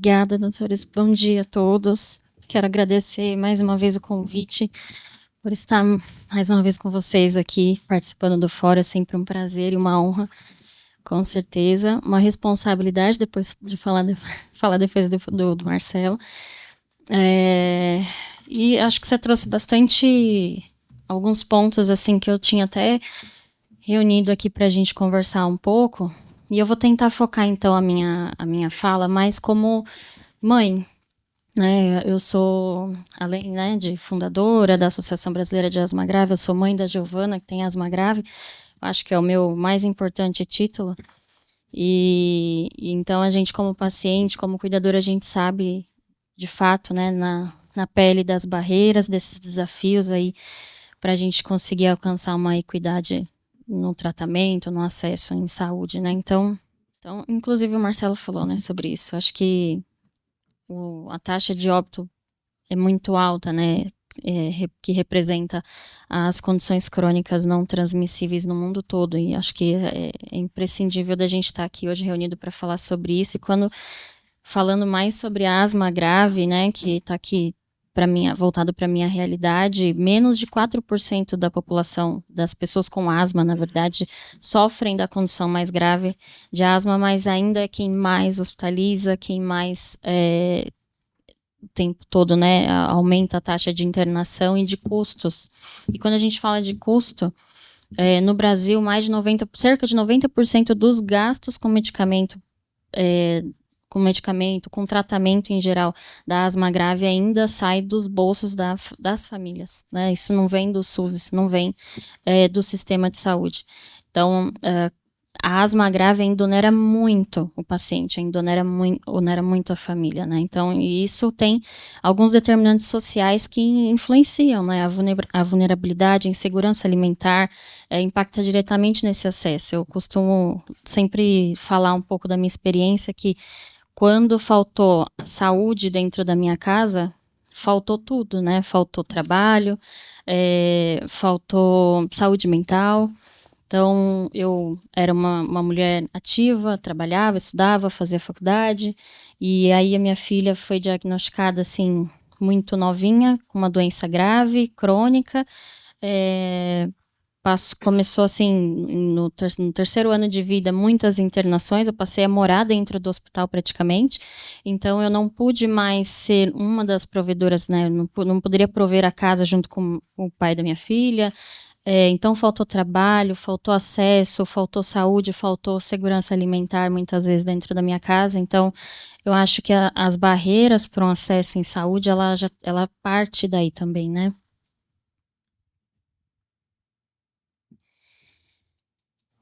Obrigada, doutores. Bom dia a todos. Quero agradecer mais uma vez o convite por estar mais uma vez com vocês aqui, participando do fórum. É sempre um prazer e uma honra, com certeza. Uma responsabilidade depois de falar depois do Marcelo. E acho que você trouxe bastante alguns pontos assim que eu tinha até reunido aqui para a gente conversar um pouco. E eu vou tentar focar então a minha fala mais como mãe, né? Eu sou, além, né, de fundadora da Associação Brasileira de Asma Grave, eu sou mãe da Giovana, que tem asma grave. Acho que é o meu mais importante título. E então a gente, como paciente, como cuidadora, a gente sabe, de fato, né, na pele das barreiras, desses desafios aí, para a gente conseguir alcançar uma equidade no tratamento, no acesso em saúde, né? Então, inclusive o Marcelo falou, né, sobre isso. Acho que a taxa de óbito é muito alta, né? Que representa as condições crônicas não transmissíveis no mundo todo. E acho que é imprescindível da gente estar aqui hoje reunido para falar sobre isso. E quando falando mais sobre a asma grave, né, que está aqui voltado para a minha realidade, menos de 4% da população, das pessoas com asma, na verdade, sofrem da condição mais grave de asma, mas ainda é quem mais hospitaliza, quem mais o tempo todo, né, aumenta a taxa de internação e de custos. E quando a gente fala de custo, no Brasil, cerca de 90% dos gastos com medicamento, com tratamento em geral da asma grave ainda sai dos bolsos das famílias, né? Isso não vem do SUS, isso não vem do sistema de saúde. Então, a asma grave ainda onera muito o paciente, ainda onera muito a família, né? Então, e isso tem alguns determinantes sociais que influenciam, né? A vulnerabilidade, a insegurança alimentar, impacta diretamente nesse acesso. Eu costumo sempre falar um pouco da minha experiência que quando faltou saúde dentro da minha casa, faltou tudo, né? Faltou trabalho, faltou saúde mental. Então, eu era uma mulher ativa, trabalhava, estudava, fazia faculdade, e aí a minha filha foi diagnosticada, assim, muito novinha, com uma doença grave, crônica, começou, assim, no terceiro ano de vida, muitas internações, eu passei a morar dentro do hospital praticamente, então eu não pude mais ser uma das provedoras, né, eu não poderia prover a casa junto com o pai da minha filha. Então faltou trabalho, faltou acesso, faltou saúde, faltou segurança alimentar muitas vezes dentro da minha casa. Então eu acho que as barreiras para um acesso em saúde, ela parte daí também, né?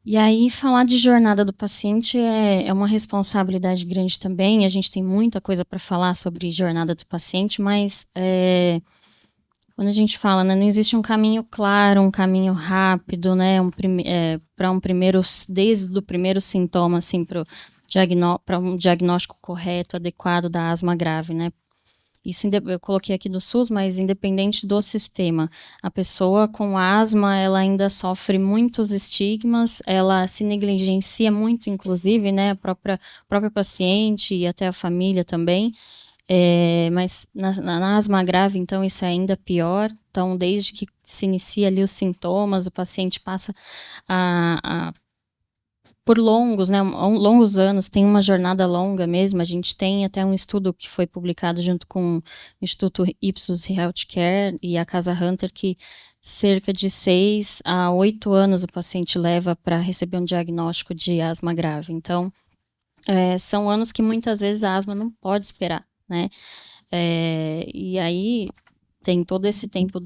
E aí falar de jornada do paciente é uma responsabilidade grande também. A gente tem muita coisa para falar sobre jornada do paciente, mas quando a gente fala, né, não existe um caminho claro, um caminho rápido, né, para um primeiro, desde o primeiro sintoma, assim, para um diagnóstico correto, adequado da asma grave, né. Isso eu coloquei aqui do SUS, mas independente do sistema, a pessoa com asma, ela ainda sofre muitos estigmas, ela se negligencia muito, inclusive, né, o próprio paciente e até a família também. Mas na asma grave, então, isso é ainda pior. Então, desde que se inicia ali os sintomas, o paciente passa por longos, né, longos anos, tem uma jornada longa mesmo. A gente tem até um estudo que foi publicado junto com o Instituto Ipsos Healthcare e a Casa Hunter, que cerca de 6 a 8 anos o paciente leva para receber um diagnóstico de asma grave. Então, são anos que muitas vezes a asma não pode esperar, né? E aí tem todo esse tempo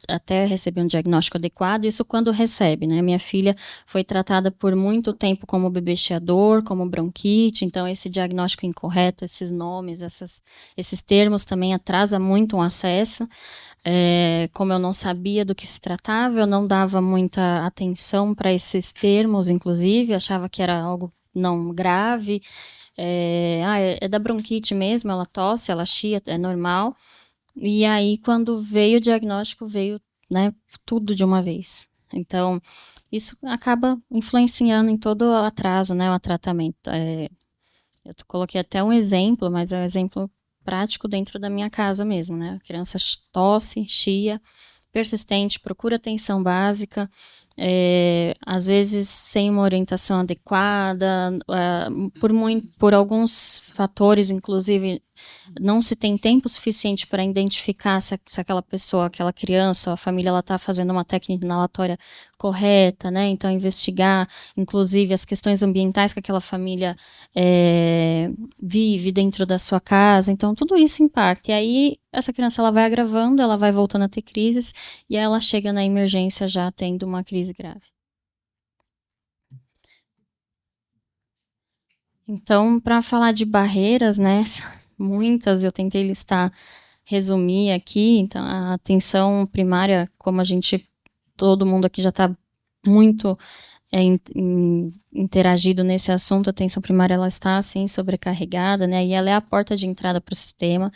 até receber um diagnóstico adequado, isso quando recebe, né? Minha filha foi tratada por muito tempo como bebê chiador, como bronquite, então esse diagnóstico incorreto, esses nomes, esses termos também atrasa muito o acesso. Como eu não sabia do que se tratava, eu não dava muita atenção para esses termos, inclusive, achava que era algo não grave. É da bronquite mesmo, ela tosse, ela chia, é normal. E aí, quando veio o diagnóstico, veio, né, tudo de uma vez. Então, isso acaba influenciando em todo o atraso, né, o tratamento. Eu coloquei até um exemplo, mas é um exemplo prático dentro da minha casa mesmo, né? A criança tosse, chia, persistente, procura atenção básica, às vezes sem uma orientação adequada, por alguns fatores, inclusive, não se tem tempo suficiente para identificar se aquela pessoa, aquela criança, a família, ela está fazendo uma técnica inalatória correta, né? Então, investigar, inclusive, as questões ambientais que aquela família vive dentro da sua casa. Então, tudo isso impacta. E aí, essa criança, ela vai agravando, ela vai voltando a ter crises, e aí ela chega na emergência já tendo uma crise grave. Então, para falar de barreiras, né, muitas eu tentei listar, resumir aqui. Então, a atenção primária, como todo mundo aqui já está muito interagido nesse assunto, a atenção primária, ela está, assim, sobrecarregada, né, e ela é a porta de entrada para o sistema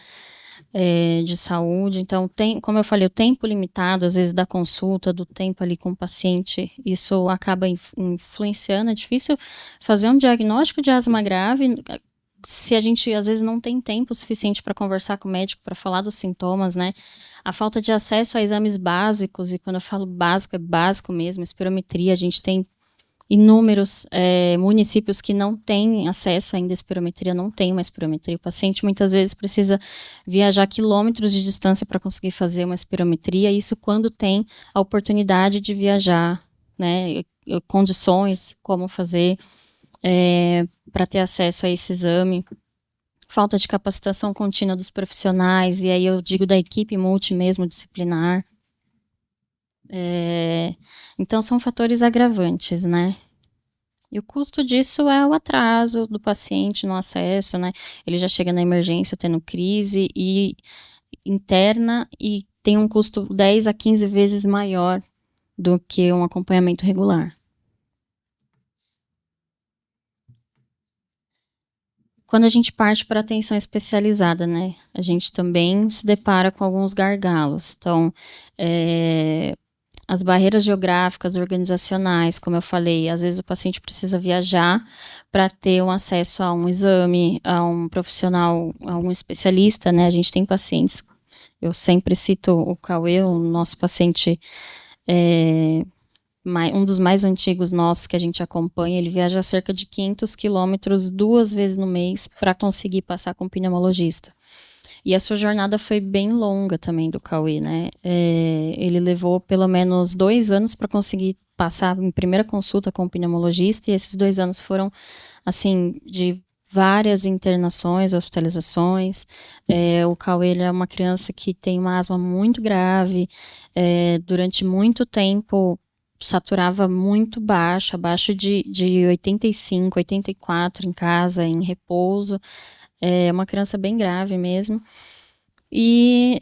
de saúde. Então, como eu falei, o tempo limitado, às vezes, da consulta, do tempo ali com o paciente, isso acaba influenciando. É difícil fazer um diagnóstico de asma grave se a gente, às vezes, não tem tempo suficiente para conversar com o médico, para falar dos sintomas, né? A falta de acesso a exames básicos, e quando eu falo básico, é básico mesmo, espirometria. A gente tem inúmeros municípios que não têm acesso ainda à espirometria, não tem uma espirometria. O paciente muitas vezes precisa viajar quilômetros de distância para conseguir fazer uma espirometria, isso quando tem a oportunidade de viajar, né, condições, como fazer para ter acesso a esse exame. Falta de capacitação contínua dos profissionais, e aí eu digo da equipe multi mesmo disciplinar. Então, são fatores agravantes, né? E o custo disso é o atraso do paciente no acesso, né? Ele já chega na emergência tendo crise interna e tem um custo 10 a 15 vezes maior do que um acompanhamento regular. Quando a gente parte para atenção especializada, né? A gente também se depara com alguns gargalos. Então, as barreiras geográficas, organizacionais, como eu falei, às vezes o paciente precisa viajar para ter um acesso a um exame, a um profissional, a um especialista, né? A gente tem pacientes, eu sempre cito o Cauê, o nosso paciente, um dos mais antigos nossos que a gente acompanha, ele viaja cerca de 500 quilômetros 2 vezes no mês para conseguir passar com o pneumologista. E a sua jornada foi bem longa também do Cauê, né? Ele levou pelo menos 2 anos para conseguir passar em primeira consulta com o pneumologista, e esses 2 anos foram, assim, de várias internações, hospitalizações. O Cauê, ele é uma criança que tem uma asma muito grave, durante muito tempo saturava muito baixo, abaixo de 85, 84 em casa, em repouso. É uma criança bem grave mesmo. E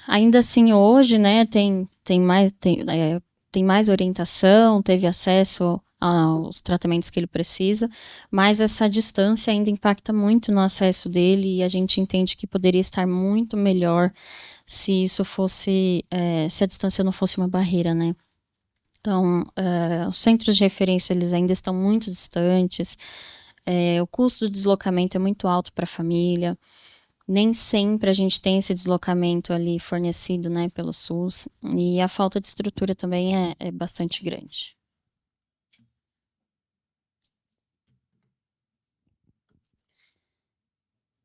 ainda assim hoje, né, tem mais orientação, teve acesso aos tratamentos que ele precisa, mas essa distância ainda impacta muito no acesso dele, e a gente entende que poderia estar muito melhor se isso fosse, se a distância não fosse uma barreira, né? Então, os centros de referência, eles ainda estão muito distantes, o custo do deslocamento é muito alto para a família, nem sempre a gente tem esse deslocamento ali fornecido, né, pelo SUS, e a falta de estrutura também é bastante grande.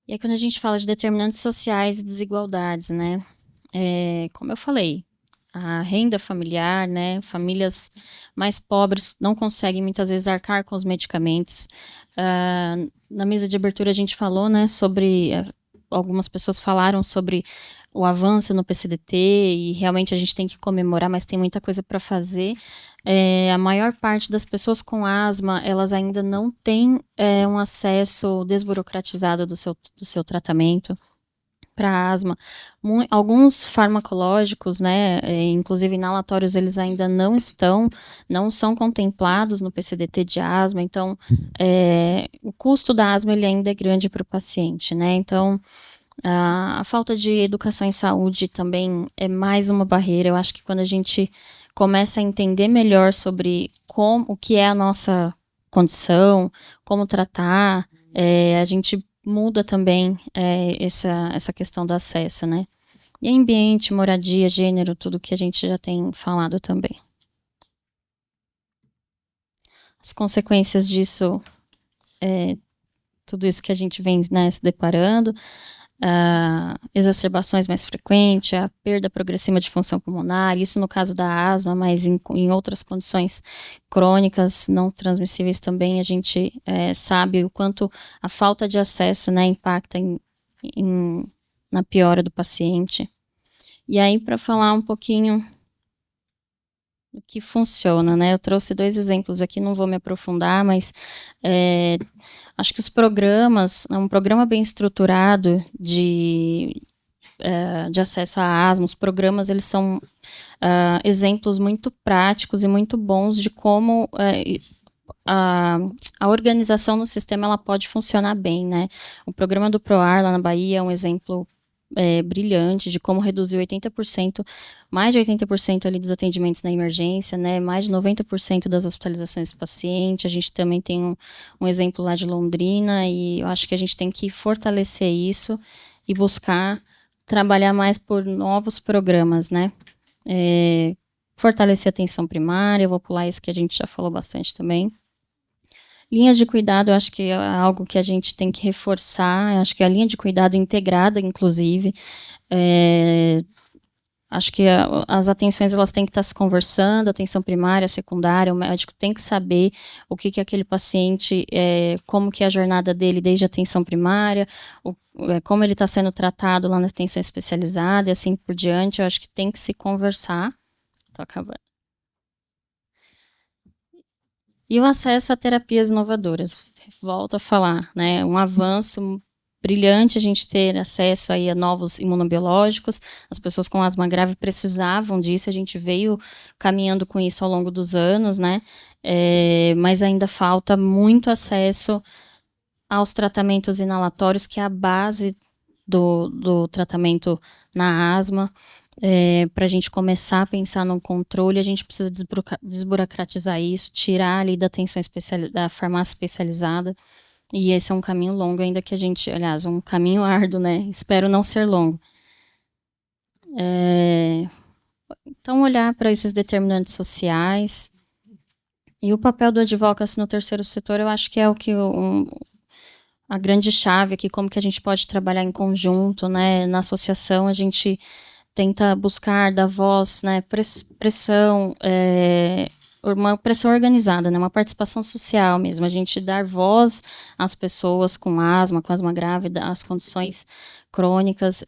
E aí, quando a gente fala de determinantes sociais e desigualdades, né, como eu falei, a renda familiar, né, famílias mais pobres não conseguem muitas vezes arcar com os medicamentos. Na mesa de abertura a gente falou, né, sobre, algumas pessoas falaram sobre o avanço no PCDT, e realmente a gente tem que comemorar, mas tem muita coisa para fazer. A maior parte das pessoas com asma, elas ainda não têm um acesso desburocratizado do seu tratamento para asma. Alguns farmacológicos, né, inclusive inalatórios, eles ainda não são contemplados no PCDT de asma. Então, o custo da asma, ele ainda é grande para o paciente, né? Então, a falta de educação em saúde também é mais uma barreira. Eu acho que quando a gente começa a entender melhor sobre o que é a nossa condição, como tratar, a gente muda também essa questão do acesso, né? E ambiente, moradia, gênero, tudo que a gente já tem falado também. As consequências disso, tudo isso que a gente vem, né, se deparando, exacerbações mais frequentes, a perda progressiva de função pulmonar, isso no caso da asma, mas em outras condições crônicas não transmissíveis também, a gente sabe o quanto a falta de acesso, né, impacta na piora do paciente. E aí, para falar um pouquinho do que funciona, né? Eu trouxe 2 exemplos aqui, não vou me aprofundar, mas acho que os programas, um programa bem estruturado de acesso à asma, os programas, eles são exemplos muito práticos e muito bons de como a organização no sistema ela pode funcionar bem, né? O programa do PROAR lá na Bahia é um exemplo brilhante de como reduzir 80%, mais de 80% ali dos atendimentos na emergência, né? Mais de 90% das hospitalizações do paciente. A gente também tem um exemplo lá de Londrina e eu acho que a gente tem que fortalecer isso e buscar trabalhar mais por novos programas, né? Fortalecer a atenção primária, eu vou pular isso que a gente já falou bastante também. Linha de cuidado, eu acho que é algo que a gente tem que reforçar, eu acho que a linha de cuidado integrada, inclusive, acho que as atenções elas têm que estar se conversando, atenção primária, secundária, o médico tem que saber o que aquele paciente, como que é a jornada dele desde a atenção primária, como ele está sendo tratado lá na atenção especializada e assim por diante, eu acho que tem que se conversar. Estou acabando. E o acesso a terapias inovadoras, volto a falar, né, um avanço brilhante a gente ter acesso aí a novos imunobiológicos, as pessoas com asma grave precisavam disso, a gente veio caminhando com isso ao longo dos anos, né, mas ainda falta muito acesso aos tratamentos inalatórios, que é a base do tratamento na asma. Para a gente começar a pensar no controle, a gente precisa desburocratizar isso, tirar ali da atenção da farmácia especializada, e esse é um caminho longo ainda que a gente, aliás, um caminho árduo, né? Espero não ser longo. Então, olhar para esses determinantes sociais e o papel do advocacy no terceiro setor, eu acho que é o que a grande chave aqui, como que a gente pode trabalhar em conjunto, né? Na associação, a gente tenta buscar, dar voz, né, pressão, uma pressão organizada, né, uma participação social mesmo, a gente dar voz às pessoas com asma grávida, às condições crônicas,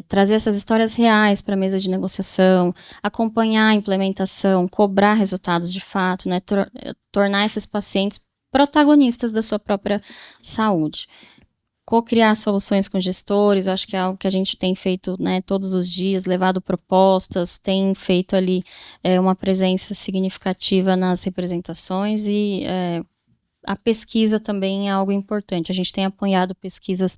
trazer essas histórias reais para a mesa de negociação, acompanhar a implementação, cobrar resultados de fato, né, tornar esses pacientes protagonistas da sua própria saúde. Co-criar soluções com gestores, acho que é algo que a gente tem feito, né, todos os dias, levado propostas, tem feito ali uma presença significativa nas representações e a pesquisa também é algo importante. A gente tem apoiado pesquisas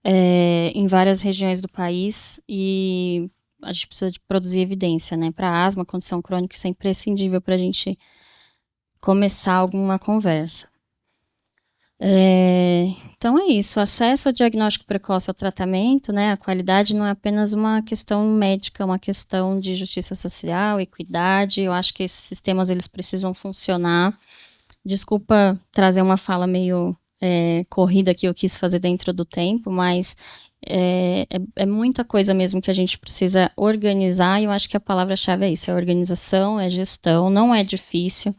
em várias regiões do país e a gente precisa de produzir evidência, né, para asma, condição crônica, isso é imprescindível para a gente começar alguma conversa. Então é isso, acesso ao diagnóstico precoce ao tratamento, né, a qualidade não é apenas uma questão médica, é uma questão de justiça social, equidade, eu acho que esses sistemas eles precisam funcionar. Desculpa trazer uma fala meio corrida que eu quis fazer dentro do tempo, mas é muita coisa mesmo que a gente precisa organizar e eu acho que a palavra-chave é isso, é organização, é gestão, não é difícil,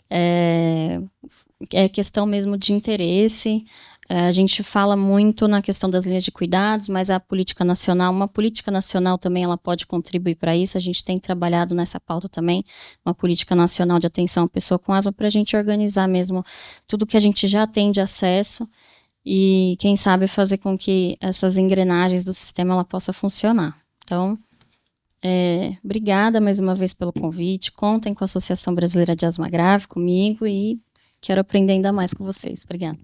é questão mesmo de interesse. A gente fala muito na questão das linhas de cuidados, mas a política nacional, uma política nacional também ela pode contribuir para isso. A gente tem trabalhado nessa pauta também, uma política nacional de atenção à pessoa com asma, para a gente organizar mesmo tudo que a gente já tem de acesso e, quem sabe, fazer com que essas engrenagens do sistema ela possa funcionar. Então, obrigada mais uma vez pelo convite. Contem com a Associação Brasileira de Asma Grave, comigo, e quero aprender ainda mais com vocês. Obrigada.